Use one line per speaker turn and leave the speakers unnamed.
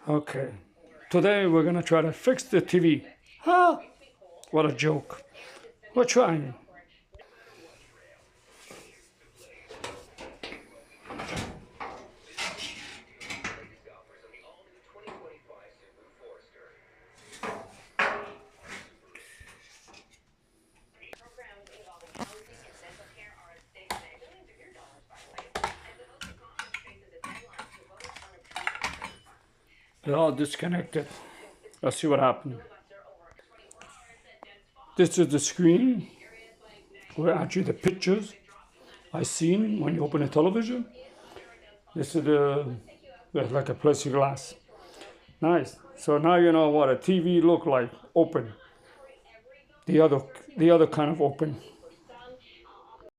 Okay, today we're gonna try to fix the TV. Huh? What a joke. We're trying. They're all disconnected. Let's see what happened. This is the screen where actually the pictures I seen when you open a television. This is there's like a plexiglass. Nice. So now you know what a TV look like open. The other kind of open.